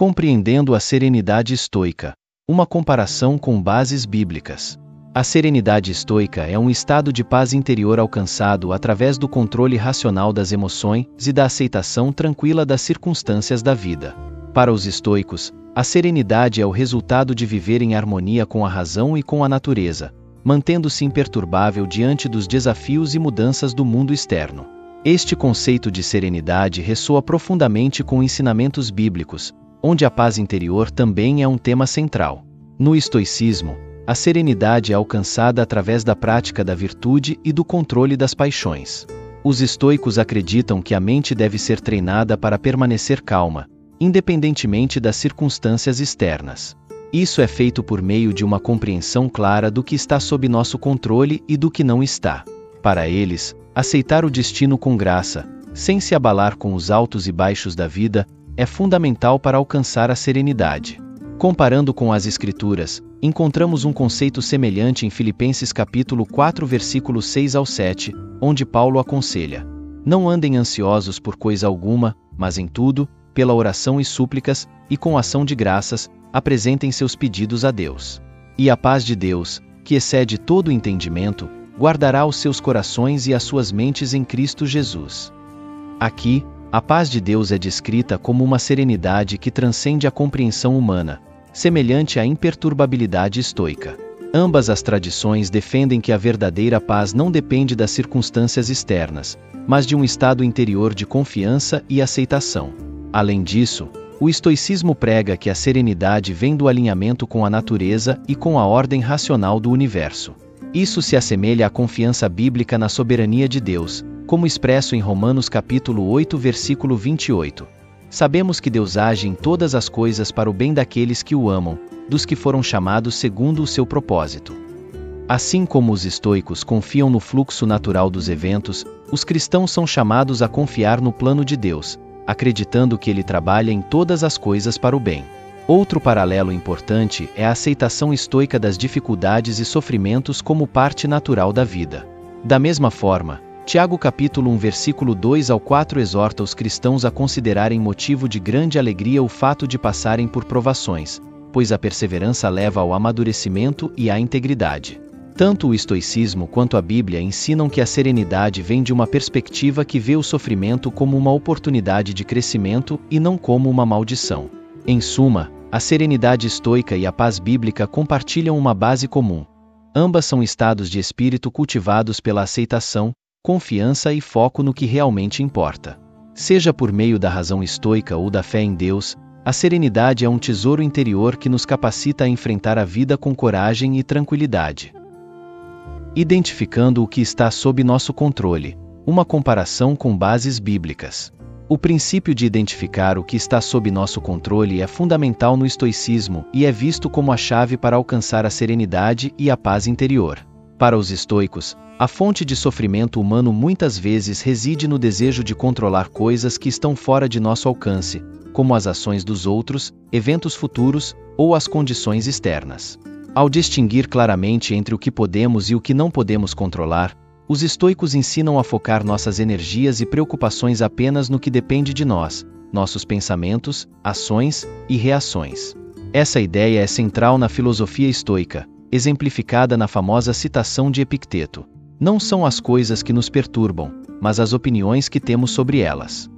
Compreendendo a serenidade estoica. Uma comparação com bases bíblicas. A serenidade estoica é um estado de paz interior alcançado através do controle racional das emoções e da aceitação tranquila das circunstâncias da vida. Para os estoicos, a serenidade é o resultado de viver em harmonia com a razão e com a natureza, mantendo-se imperturbável diante dos desafios e mudanças do mundo externo. Este conceito de serenidade ressoa profundamente com ensinamentos bíblicos, onde a paz interior também é um tema central. No estoicismo, a serenidade é alcançada através da prática da virtude e do controle das paixões. Os estoicos acreditam que a mente deve ser treinada para permanecer calma, independentemente das circunstâncias externas. Isso é feito por meio de uma compreensão clara do que está sob nosso controle e do que não está. Para eles, aceitar o destino com graça, sem se abalar com os altos e baixos da vida, é fundamental para alcançar a serenidade. Comparando com as Escrituras, encontramos um conceito semelhante em Filipenses capítulo 4 versículos 6 ao 7, onde Paulo aconselha: não andem ansiosos por coisa alguma, mas em tudo, pela oração e súplicas, e com ação de graças, apresentem seus pedidos a Deus. E a paz de Deus, que excede todo o entendimento, guardará os seus corações e as suas mentes em Cristo Jesus. Aqui, a paz de Deus é descrita como uma serenidade que transcende a compreensão humana, semelhante à imperturbabilidade estoica. Ambas as tradições defendem que a verdadeira paz não depende das circunstâncias externas, mas de um estado interior de confiança e aceitação. Além disso, o estoicismo prega que a serenidade vem do alinhamento com a natureza e com a ordem racional do universo. Isso se assemelha à confiança bíblica na soberania de Deus, como expresso em Romanos capítulo 8 versículo 28. Sabemos que Deus age em todas as coisas para o bem daqueles que o amam, dos que foram chamados segundo o seu propósito. Assim como os estoicos confiam no fluxo natural dos eventos, os cristãos são chamados a confiar no plano de Deus, acreditando que ele trabalha em todas as coisas para o bem. Outro paralelo importante é a aceitação estoica das dificuldades e sofrimentos como parte natural da vida. Da mesma forma, Tiago capítulo 1 versículo 2 ao 4 exorta os cristãos a considerarem motivo de grande alegria o fato de passarem por provações, pois a perseverança leva ao amadurecimento e à integridade. Tanto o estoicismo quanto a Bíblia ensinam que a serenidade vem de uma perspectiva que vê o sofrimento como uma oportunidade de crescimento e não como uma maldição. Em suma, a serenidade estoica e a paz bíblica compartilham uma base comum. Ambas são estados de espírito cultivados pela aceitação, confiança e foco no que realmente importa. Seja por meio da razão estoica ou da fé em Deus, a serenidade é um tesouro interior que nos capacita a enfrentar a vida com coragem e tranquilidade. Identificando o que está sob nosso controle. Uma comparação com bases bíblicas. O princípio de identificar o que está sob nosso controle é fundamental no estoicismo e é visto como a chave para alcançar a serenidade e a paz interior. Para os estoicos, a fonte de sofrimento humano muitas vezes reside no desejo de controlar coisas que estão fora de nosso alcance, como as ações dos outros, eventos futuros ou as condições externas. Ao distinguir claramente entre o que podemos e o que não podemos controlar, os estoicos ensinam a focar nossas energias e preocupações apenas no que depende de nós, nossos pensamentos, ações e reações. Essa ideia é central na filosofia estoica, exemplificada na famosa citação de Epicteto: não são as coisas que nos perturbam, mas as opiniões que temos sobre elas.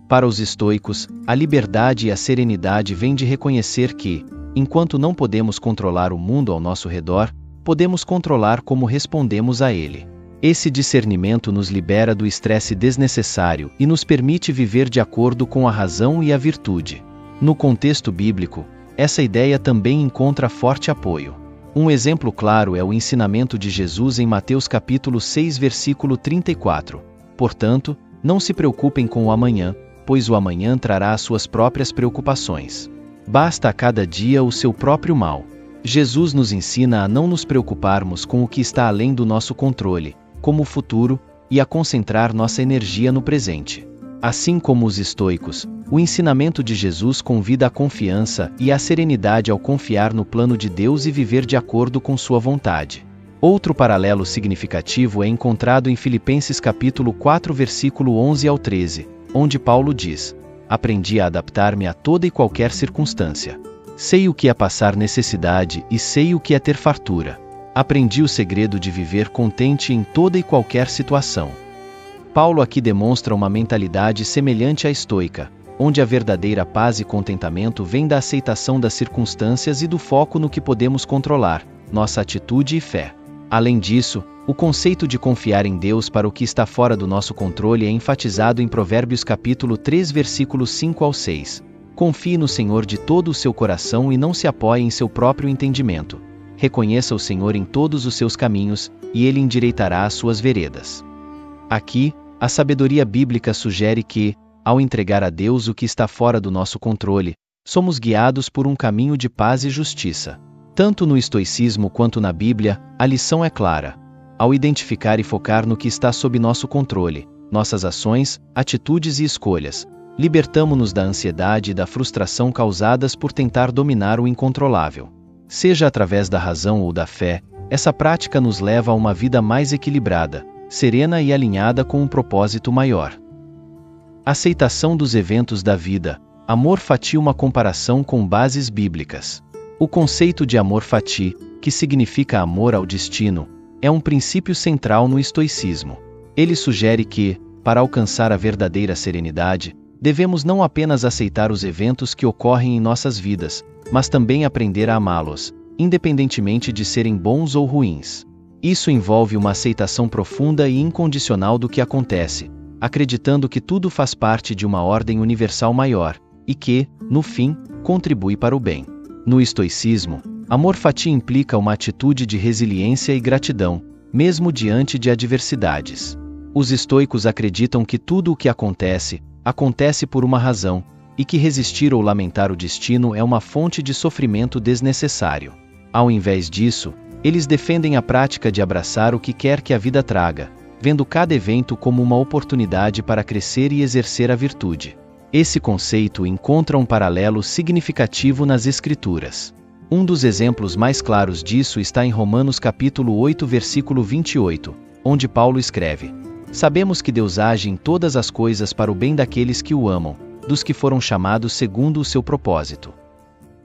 Para os estoicos, a liberdade e a serenidade vêm de reconhecer que, enquanto não podemos controlar o mundo ao nosso redor, podemos controlar como respondemos a ele. Esse discernimento nos libera do estresse desnecessário e nos permite viver de acordo com a razão e a virtude. No contexto bíblico, essa ideia também encontra forte apoio. Um exemplo claro é o ensinamento de Jesus em Mateus capítulo 6 versículo 34. Portanto, não se preocupem com o amanhã, pois o amanhã trará as suas próprias preocupações. Basta a cada dia o seu próprio mal. Jesus nos ensina a não nos preocuparmos com o que está além do nosso controle, como o futuro, e a concentrar nossa energia no presente. Assim como os estoicos, o ensinamento de Jesus convida à confiança e à serenidade ao confiar no plano de Deus e viver de acordo com sua vontade. Outro paralelo significativo é encontrado em Filipenses capítulo 4 versículo 11 ao 13, onde Paulo diz: Aprendi a adaptar-me a toda e qualquer circunstância. Sei o que é passar necessidade e sei o que é ter fartura. Aprendi o segredo de viver contente em toda e qualquer situação. Paulo aqui demonstra uma mentalidade semelhante à estoica, onde a verdadeira paz e contentamento vem da aceitação das circunstâncias e do foco no que podemos controlar, nossa atitude e fé. Além disso, o conceito de confiar em Deus para o que está fora do nosso controle é enfatizado em Provérbios capítulo 3 versículos 5 ao 6. Confie no Senhor de todo o seu coração e não se apoie em seu próprio entendimento. Reconheça o Senhor em todos os seus caminhos, e Ele endireitará as suas veredas. Aqui, a sabedoria bíblica sugere que, ao entregar a Deus o que está fora do nosso controle, somos guiados por um caminho de paz e justiça. Tanto no estoicismo quanto na Bíblia, a lição é clara. Ao identificar e focar no que está sob nosso controle, nossas ações, atitudes e escolhas, libertamo-nos da ansiedade e da frustração causadas por tentar dominar o incontrolável. Seja através da razão ou da fé, essa prática nos leva a uma vida mais equilibrada, serena e alinhada com um propósito maior. Aceitação dos eventos da vida. Amor fati, uma comparação com bases bíblicas. O conceito de amor fati, que significa amor ao destino, é um princípio central no estoicismo. Ele sugere que, para alcançar a verdadeira serenidade, devemos não apenas aceitar os eventos que ocorrem em nossas vidas, mas também aprender a amá-los, independentemente de serem bons ou ruins. Isso envolve uma aceitação profunda e incondicional do que acontece, acreditando que tudo faz parte de uma ordem universal maior, e que, no fim, contribui para o bem. No estoicismo, amor fati implica uma atitude de resiliência e gratidão, mesmo diante de adversidades. Os estoicos acreditam que tudo o que acontece por uma razão, e que resistir ou lamentar o destino é uma fonte de sofrimento desnecessário. Ao invés disso, eles defendem a prática de abraçar o que quer que a vida traga, vendo cada evento como uma oportunidade para crescer e exercer a virtude. Esse conceito encontra um paralelo significativo nas Escrituras. Um dos exemplos mais claros disso está em Romanos capítulo 8 versículo 28, onde Paulo escreve: Sabemos que Deus age em todas as coisas para o bem daqueles que o amam, dos que foram chamados segundo o seu propósito.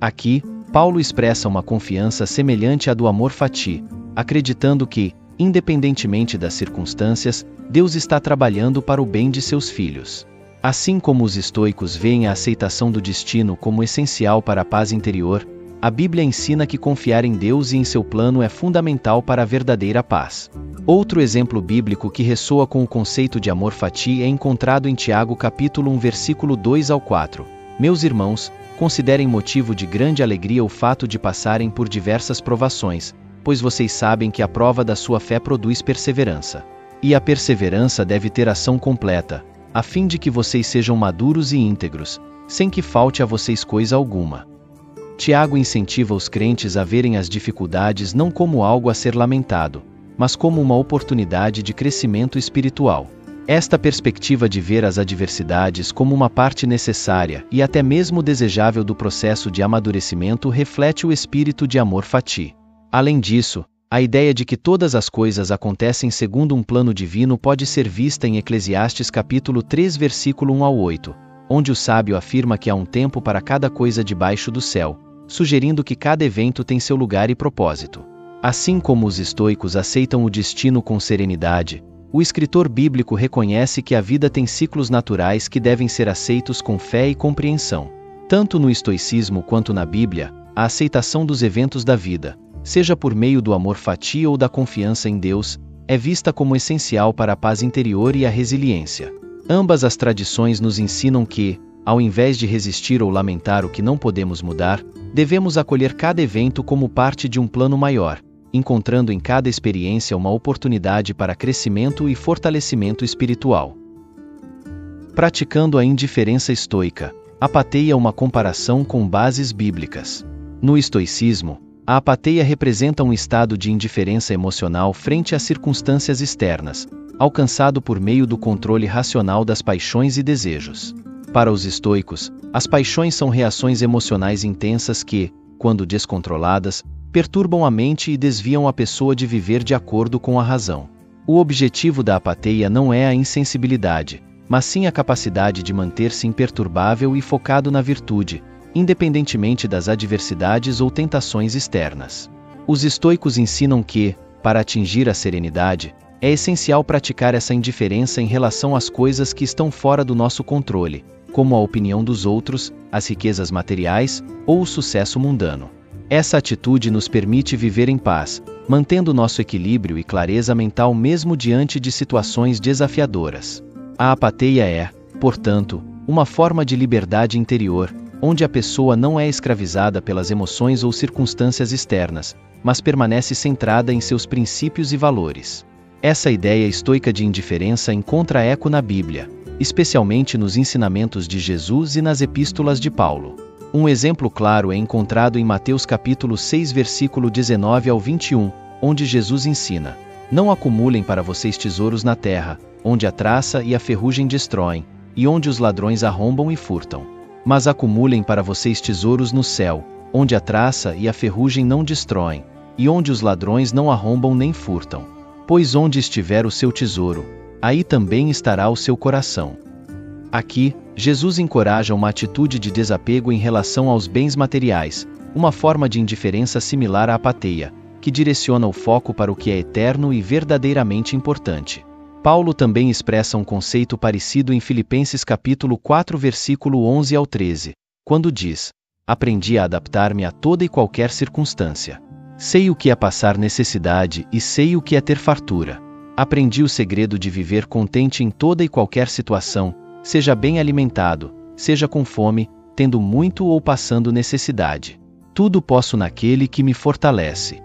Aqui, Paulo expressa uma confiança semelhante à do amor fati, acreditando que, independentemente das circunstâncias, Deus está trabalhando para o bem de seus filhos. Assim como os estoicos veem a aceitação do destino como essencial para a paz interior, a Bíblia ensina que confiar em Deus e em seu plano é fundamental para a verdadeira paz. Outro exemplo bíblico que ressoa com o conceito de amor fati é encontrado em Tiago capítulo 1 versículo 2 ao 4. Meus irmãos, considerem motivo de grande alegria o fato de passarem por diversas provações, pois vocês sabem que a prova da sua fé produz perseverança. E a perseverança deve ter ação completa, a fim de que vocês sejam maduros e íntegros, sem que falte a vocês coisa alguma. Tiago incentiva os crentes a verem as dificuldades não como algo a ser lamentado, mas como uma oportunidade de crescimento espiritual. Esta perspectiva de ver as adversidades como uma parte necessária e até mesmo desejável do processo de amadurecimento reflete o espírito de amor fati. Além disso, a ideia de que todas as coisas acontecem segundo um plano divino pode ser vista em Eclesiastes capítulo 3 versículo 1 ao 8, onde o sábio afirma que há um tempo para cada coisa debaixo do céu, sugerindo que cada evento tem seu lugar e propósito. Assim como os estoicos aceitam o destino com serenidade, o escritor bíblico reconhece que a vida tem ciclos naturais que devem ser aceitos com fé e compreensão. Tanto no estoicismo quanto na Bíblia, a aceitação dos eventos da vida, seja por meio do amor fati ou da confiança em Deus, é vista como essencial para a paz interior e a resiliência. Ambas as tradições nos ensinam que, ao invés de resistir ou lamentar o que não podemos mudar, devemos acolher cada evento como parte de um plano maior, encontrando em cada experiência uma oportunidade para crescimento e fortalecimento espiritual. Praticando a indiferença estoica, apatia uma comparação com bases bíblicas. No estoicismo, a apatia representa um estado de indiferença emocional frente às circunstâncias externas, alcançado por meio do controle racional das paixões e desejos. Para os estoicos, as paixões são reações emocionais intensas que, quando descontroladas, perturbam a mente e desviam a pessoa de viver de acordo com a razão. O objetivo da apatia não é a insensibilidade, mas sim a capacidade de manter-se imperturbável e focado na virtude, independentemente das adversidades ou tentações externas. Os estoicos ensinam que, para atingir a serenidade, é essencial praticar essa indiferença em relação às coisas que estão fora do nosso controle, como a opinião dos outros, as riquezas materiais ou o sucesso mundano. Essa atitude nos permite viver em paz, mantendo nosso equilíbrio e clareza mental mesmo diante de situações desafiadoras. A apatia é, portanto, uma forma de liberdade interior, onde a pessoa não é escravizada pelas emoções ou circunstâncias externas, mas permanece centrada em seus princípios e valores. Essa ideia estoica de indiferença encontra eco na Bíblia, especialmente nos ensinamentos de Jesus e nas epístolas de Paulo. Um exemplo claro é encontrado em Mateus capítulo 6 versículo 19 ao 21, onde Jesus ensina: "Não acumulem para vocês tesouros na terra, onde a traça e a ferrugem destroem, e onde os ladrões arrombam e furtam. Mas acumulem para vocês tesouros no céu, onde a traça e a ferrugem não destroem, e onde os ladrões não arrombam nem furtam. Pois onde estiver o seu tesouro, aí também estará o seu coração." Aqui, Jesus encoraja uma atitude de desapego em relação aos bens materiais, uma forma de indiferença similar à apatia, que direciona o foco para o que é eterno e verdadeiramente importante. Paulo também expressa um conceito parecido em Filipenses capítulo 4 versículo 11 ao 13, quando diz: "Aprendi a adaptar-me a toda e qualquer circunstância. Sei o que é passar necessidade e sei o que é ter fartura. Aprendi o segredo de viver contente em toda e qualquer situação, seja bem alimentado, seja com fome, tendo muito ou passando necessidade. Tudo posso naquele que me fortalece."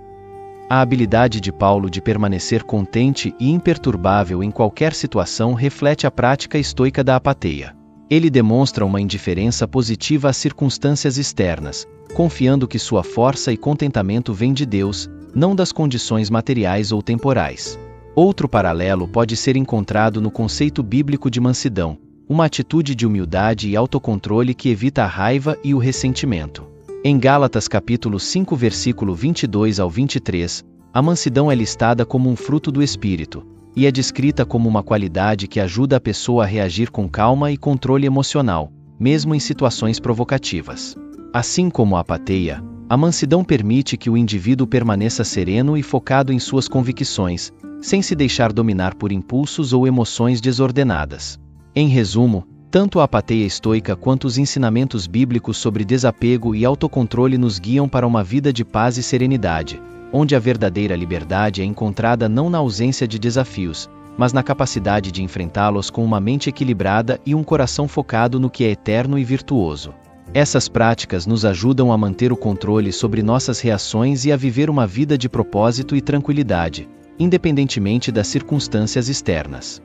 A habilidade de Paulo de permanecer contente e imperturbável em qualquer situação reflete a prática estoica da apatia. Ele demonstra uma indiferença positiva às circunstâncias externas, confiando que sua força e contentamento vêm de Deus, não das condições materiais ou temporais. Outro paralelo pode ser encontrado no conceito bíblico de mansidão, uma atitude de humildade e autocontrole que evita a raiva e o ressentimento. Em Gálatas capítulo 5 versículo 22 ao 23, a mansidão é listada como um fruto do Espírito, e é descrita como uma qualidade que ajuda a pessoa a reagir com calma e controle emocional, mesmo em situações provocativas. Assim como a apatia, a mansidão permite que o indivíduo permaneça sereno e focado em suas convicções, sem se deixar dominar por impulsos ou emoções desordenadas. Em resumo, tanto a apatia estoica quanto os ensinamentos bíblicos sobre desapego e autocontrole nos guiam para uma vida de paz e serenidade, onde a verdadeira liberdade é encontrada não na ausência de desafios, mas na capacidade de enfrentá-los com uma mente equilibrada e um coração focado no que é eterno e virtuoso. Essas práticas nos ajudam a manter o controle sobre nossas reações e a viver uma vida de propósito e tranquilidade, independentemente das circunstâncias externas.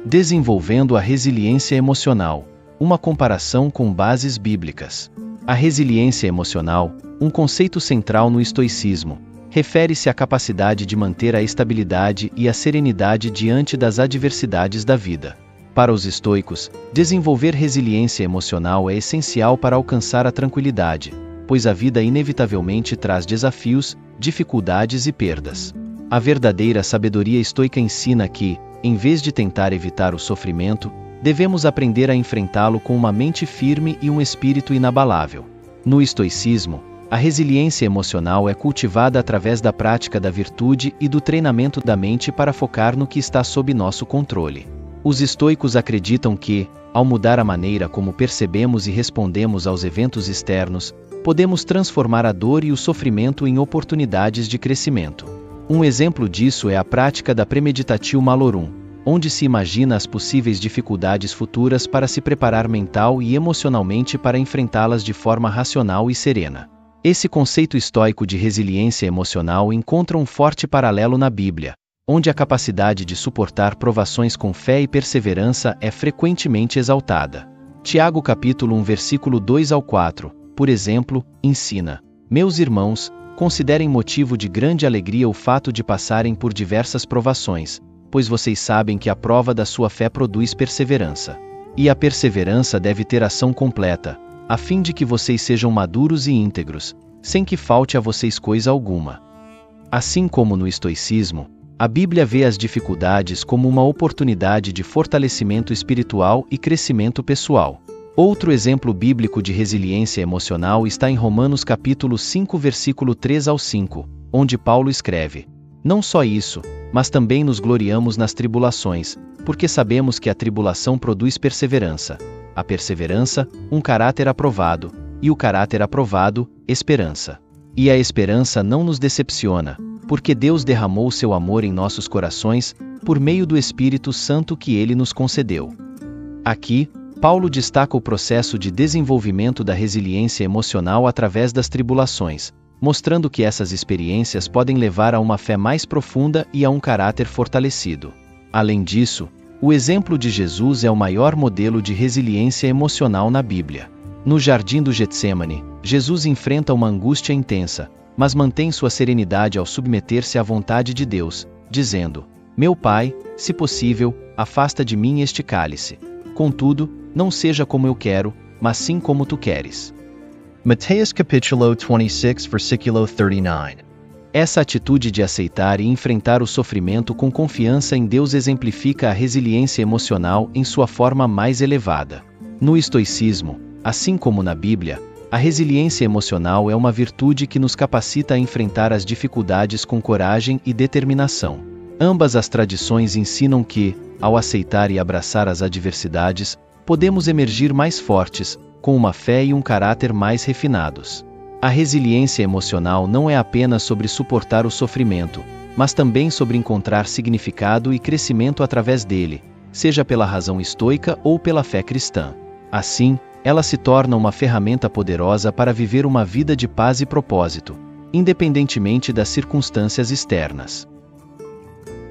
Desenvolvendo a resiliência emocional, uma comparação com bases bíblicas. A resiliência emocional, um conceito central no estoicismo, refere-se à capacidade de manter a estabilidade e a serenidade diante das adversidades da vida. Para os estoicos, desenvolver resiliência emocional é essencial para alcançar a tranquilidade, pois a vida inevitavelmente traz desafios, dificuldades e perdas. A verdadeira sabedoria estoica ensina que, em vez de tentar evitar o sofrimento, devemos aprender a enfrentá-lo com uma mente firme e um espírito inabalável. No estoicismo, a resiliência emocional é cultivada através da prática da virtude e do treinamento da mente para focar no que está sob nosso controle. Os estoicos acreditam que, ao mudar a maneira como percebemos e respondemos aos eventos externos, podemos transformar a dor e o sofrimento em oportunidades de crescimento. Um exemplo disso é a prática da premeditatio malorum, onde se imagina as possíveis dificuldades futuras para se preparar mental e emocionalmente para enfrentá-las de forma racional e serena. Esse conceito estoico de resiliência emocional encontra um forte paralelo na Bíblia, onde a capacidade de suportar provações com fé e perseverança é frequentemente exaltada. Tiago capítulo 1 versículo 2 ao 4, por exemplo, ensina: "Meus irmãos, considerem motivo de grande alegria o fato de passarem por diversas provações, pois vocês sabem que a prova da sua fé produz perseverança. E a perseverança deve ter ação completa, a fim de que vocês sejam maduros e íntegros, sem que falte a vocês coisa alguma." Assim como no estoicismo, A Bíblia vê as dificuldades como uma oportunidade de fortalecimento espiritual e crescimento pessoal. Outro exemplo bíblico de resiliência emocional está em Romanos capítulo 5 versículo 3 ao 5, onde Paulo escreve: "Não só isso, mas também nos gloriamos nas tribulações, porque sabemos que a tribulação produz perseverança. A perseverança, um caráter aprovado, e o caráter aprovado, esperança. E a esperança não nos decepciona, porque Deus derramou seu amor em nossos corações, por meio do Espírito Santo que Ele nos concedeu." Aqui, Paulo destaca o processo de desenvolvimento da resiliência emocional através das tribulações, mostrando que essas experiências podem levar a uma fé mais profunda e a um caráter fortalecido. Além disso, o exemplo de Jesus é o maior modelo de resiliência emocional na Bíblia. No jardim do Getsêmani, Jesus enfrenta uma angústia intensa, mas mantém sua serenidade ao submeter-se à vontade de Deus, dizendo: "Meu Pai, se possível, afasta de mim este cálice. Contudo, não seja como eu quero, mas sim como tu queres." Mateus capítulo 26 versículo 39. Essa atitude de aceitar e enfrentar o sofrimento com confiança em Deus exemplifica a resiliência emocional em sua forma mais elevada. No estoicismo, assim como na Bíblia, a resiliência emocional é uma virtude que nos capacita a enfrentar as dificuldades com coragem e determinação. Ambas as tradições ensinam que, ao aceitar e abraçar as adversidades, podemos emergir mais fortes, com uma fé e um caráter mais refinados. A resiliência emocional não é apenas sobre suportar o sofrimento, mas também sobre encontrar significado e crescimento através dele, seja pela razão estoica ou pela fé cristã. Assim, ela se torna uma ferramenta poderosa para viver uma vida de paz e propósito, independentemente das circunstâncias externas.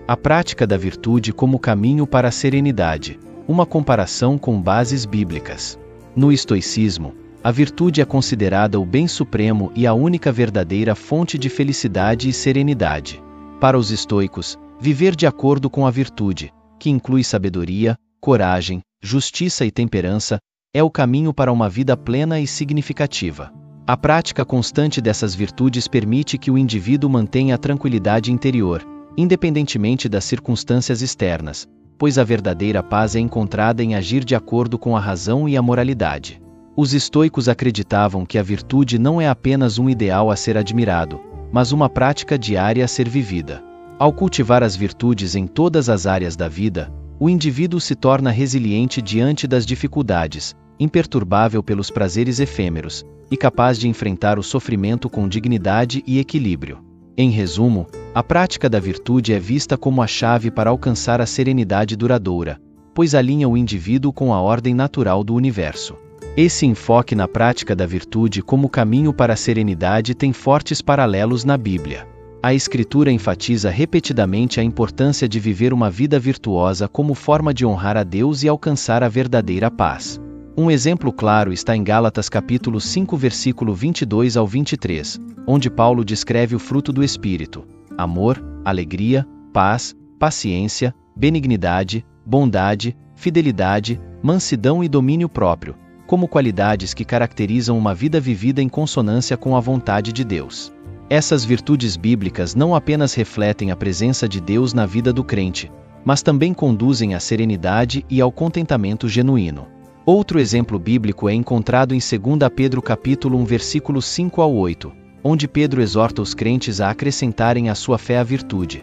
A prática da virtude como caminho para a serenidade, uma comparação com bases bíblicas. No estoicismo, a virtude é considerada o bem supremo e a única verdadeira fonte de felicidade e serenidade. Para os estoicos, viver de acordo com a virtude, que inclui sabedoria, coragem, justiça e temperança, é o caminho para uma vida plena e significativa. A prática constante dessas virtudes permite que o indivíduo mantenha a tranquilidade interior, independentemente das circunstâncias externas, pois a verdadeira paz é encontrada em agir de acordo com a razão e a moralidade. Os estoicos acreditavam que a virtude não é apenas um ideal a ser admirado, mas uma prática diária a ser vivida. Ao cultivar as virtudes em todas as áreas da vida, o indivíduo se torna resiliente diante das dificuldades, imperturbável pelos prazeres efêmeros, e capaz de enfrentar o sofrimento com dignidade e equilíbrio. Em resumo, a prática da virtude é vista como a chave para alcançar a serenidade duradoura, pois alinha o indivíduo com a ordem natural do universo. Esse enfoque na prática da virtude como caminho para a serenidade tem fortes paralelos na Bíblia. A Escritura enfatiza repetidamente a importância de viver uma vida virtuosa como forma de honrar a Deus e alcançar a verdadeira paz. Um exemplo claro está em Gálatas capítulo 5 versículo 22 ao 23, onde Paulo descreve o fruto do Espírito: amor, alegria, paz, paciência, benignidade, bondade, fidelidade, mansidão e domínio próprio, como qualidades que caracterizam uma vida vivida em consonância com a vontade de Deus. Essas virtudes bíblicas não apenas refletem a presença de Deus na vida do crente, mas também conduzem à serenidade e ao contentamento genuíno. Outro exemplo bíblico é encontrado em 2 Pedro capítulo 1 versículos 5 ao 8, onde Pedro exorta os crentes a acrescentarem à sua fé a virtude,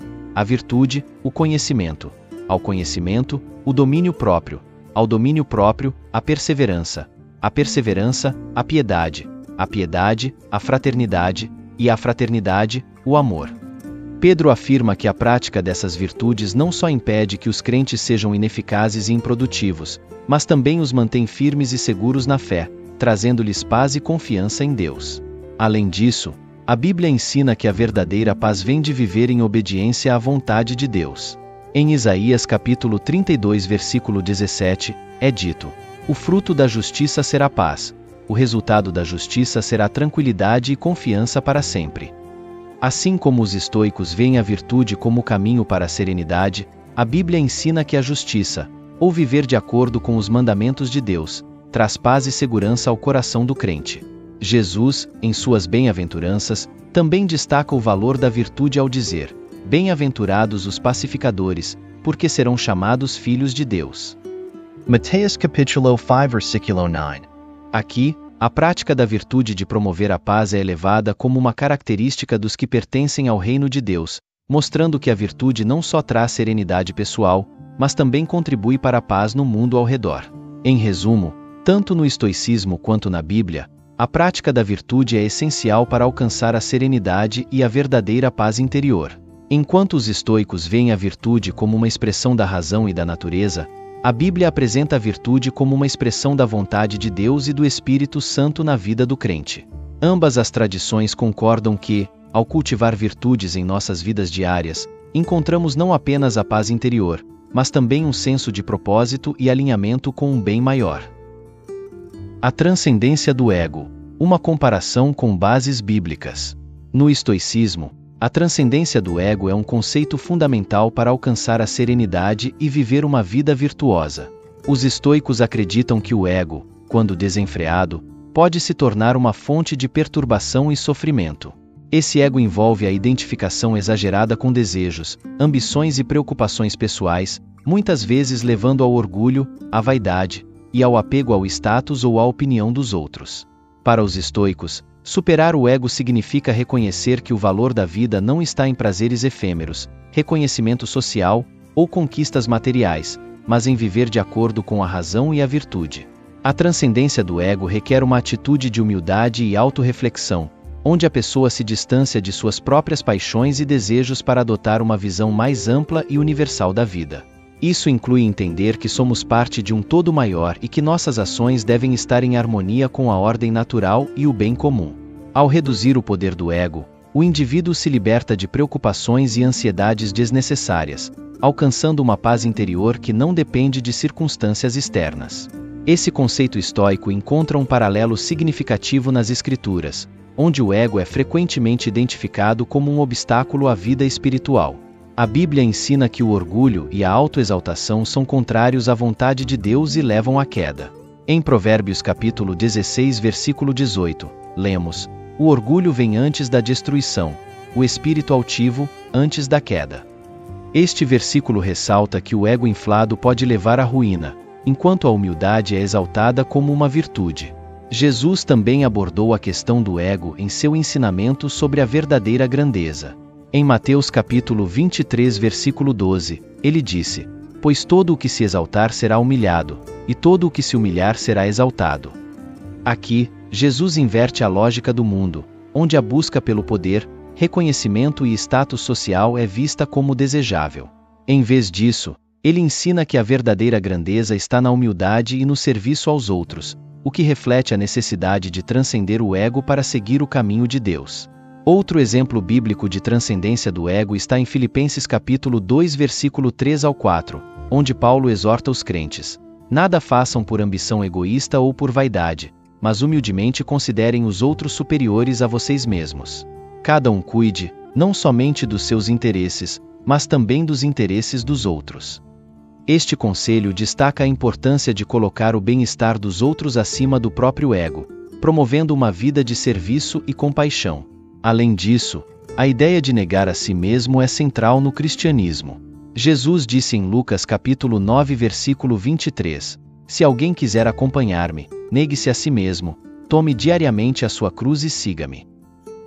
o conhecimento, ao conhecimento, o domínio próprio, ao domínio próprio, a perseverança, a piedade, a fraternidade, e a fraternidade, o amor. Pedro afirma que a prática dessas virtudes não só impede que os crentes sejam ineficazes e improdutivos, mas também os mantém firmes e seguros na fé, trazendo-lhes paz e confiança em Deus. Além disso, a Bíblia ensina que a verdadeira paz vem de viver em obediência à vontade de Deus. Em Isaías capítulo 32 versículo 17, é dito: o fruto da justiça será paz, o resultado da justiça será tranquilidade e confiança para sempre. Assim como os estoicos veem a virtude como o caminho para a serenidade, a Bíblia ensina que a justiça, ou viver de acordo com os mandamentos de Deus, traz paz e segurança ao coração do crente. Jesus, em suas bem-aventuranças, também destaca o valor da virtude ao dizer: Bem-aventurados os pacificadores, porque serão chamados filhos de Deus. Mateus capítulo 5 versículo 9. Aqui, a prática da virtude de promover a paz é elevada como uma característica dos que pertencem ao reino de Deus, mostrando que a virtude não só traz serenidade pessoal, mas também contribui para a paz no mundo ao redor. Em resumo, tanto no estoicismo quanto na Bíblia, a prática da virtude é essencial para alcançar a serenidade e a verdadeira paz interior. Enquanto os estoicos veem a virtude como uma expressão da razão e da natureza, a Bíblia apresenta a virtude como uma expressão da vontade de Deus e do Espírito Santo na vida do crente. Ambas as tradições concordam que, ao cultivar virtudes em nossas vidas diárias, encontramos não apenas a paz interior, mas também um senso de propósito e alinhamento com um bem maior. A transcendência do ego, uma comparação com bases bíblicas. No estoicismo, a transcendência do ego é um conceito fundamental para alcançar a serenidade e viver uma vida virtuosa. Os estoicos acreditam que o ego, quando desenfreado, pode se tornar uma fonte de perturbação e sofrimento. Esse ego envolve a identificação exagerada com desejos, ambições e preocupações pessoais, muitas vezes levando ao orgulho, à vaidade, e ao apego ao status ou à opinião dos outros. Para os estoicos, superar o ego significa reconhecer que o valor da vida não está em prazeres efêmeros, reconhecimento social ou conquistas materiais, mas em viver de acordo com a razão e a virtude. A transcendência do ego requer uma atitude de humildade e autorreflexão, onde a pessoa se distancia de suas próprias paixões e desejos para adotar uma visão mais ampla e universal da vida. Isso inclui entender que somos parte de um todo maior e que nossas ações devem estar em harmonia com a ordem natural e o bem comum. Ao reduzir o poder do ego, o indivíduo se liberta de preocupações e ansiedades desnecessárias, alcançando uma paz interior que não depende de circunstâncias externas. Esse conceito estoico encontra um paralelo significativo nas Escrituras, onde o ego é frequentemente identificado como um obstáculo à vida espiritual. A Bíblia ensina que o orgulho e a autoexaltação são contrários à vontade de Deus e levam à queda. Em Provérbios capítulo 16 versículo 18, lemos: "O orgulho vem antes da destruição, o espírito altivo, antes da queda." Este versículo ressalta que o ego inflado pode levar à ruína, enquanto a humildade é exaltada como uma virtude. Jesus também abordou a questão do ego em seu ensinamento sobre a verdadeira grandeza. Em Mateus capítulo 23 versículo 12, ele disse: "Pois todo o que se exaltar será humilhado, e todo o que se humilhar será exaltado." Aqui, Jesus inverte a lógica do mundo, onde a busca pelo poder, reconhecimento e status social é vista como desejável. Em vez disso, ele ensina que a verdadeira grandeza está na humildade e no serviço aos outros, o que reflete a necessidade de transcender o ego para seguir o caminho de Deus. Outro exemplo bíblico de transcendência do ego está em Filipenses capítulo 2 versículo 3 ao 4, onde Paulo exorta os crentes: "Nada façam por ambição egoísta ou por vaidade, mas humildemente considerem os outros superiores a vocês mesmos. Cada um cuide, não somente dos seus interesses, mas também dos interesses dos outros." Este conselho destaca a importância de colocar o bem-estar dos outros acima do próprio ego, promovendo uma vida de serviço e compaixão. Além disso, a ideia de negar a si mesmo é central no cristianismo. Jesus disse em Lucas capítulo 9 versículo 23, "Se alguém quiser acompanhar-me, negue-se a si mesmo, tome diariamente a sua cruz e siga-me."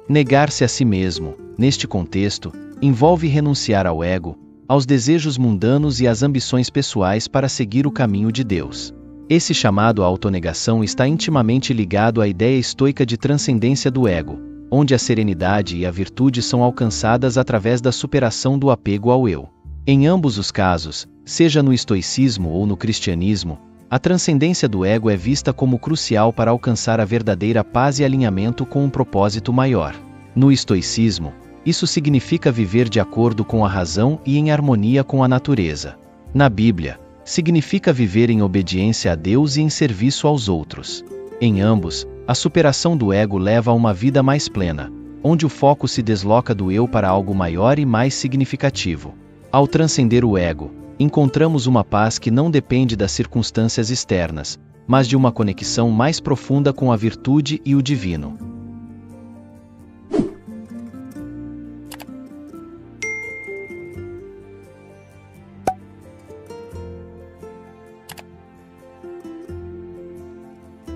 Negar-se a si mesmo, neste contexto, envolve renunciar ao ego, aos desejos mundanos e às ambições pessoais para seguir o caminho de Deus. Esse chamado à autonegação está intimamente ligado à ideia estoica de transcendência do ego, onde a serenidade e a virtude são alcançadas através da superação do apego ao eu. Em ambos os casos, seja no estoicismo ou no cristianismo, a transcendência do ego é vista como crucial para alcançar a verdadeira paz e alinhamento com um propósito maior. No estoicismo, isso significa viver de acordo com a razão e em harmonia com a natureza. Na Bíblia, significa viver em obediência a Deus e em serviço aos outros. Em ambos, a superação do ego leva a uma vida mais plena, onde o foco se desloca do eu para algo maior e mais significativo. Ao transcender o ego, encontramos uma paz que não depende das circunstâncias externas, mas de uma conexão mais profunda com a virtude e o divino.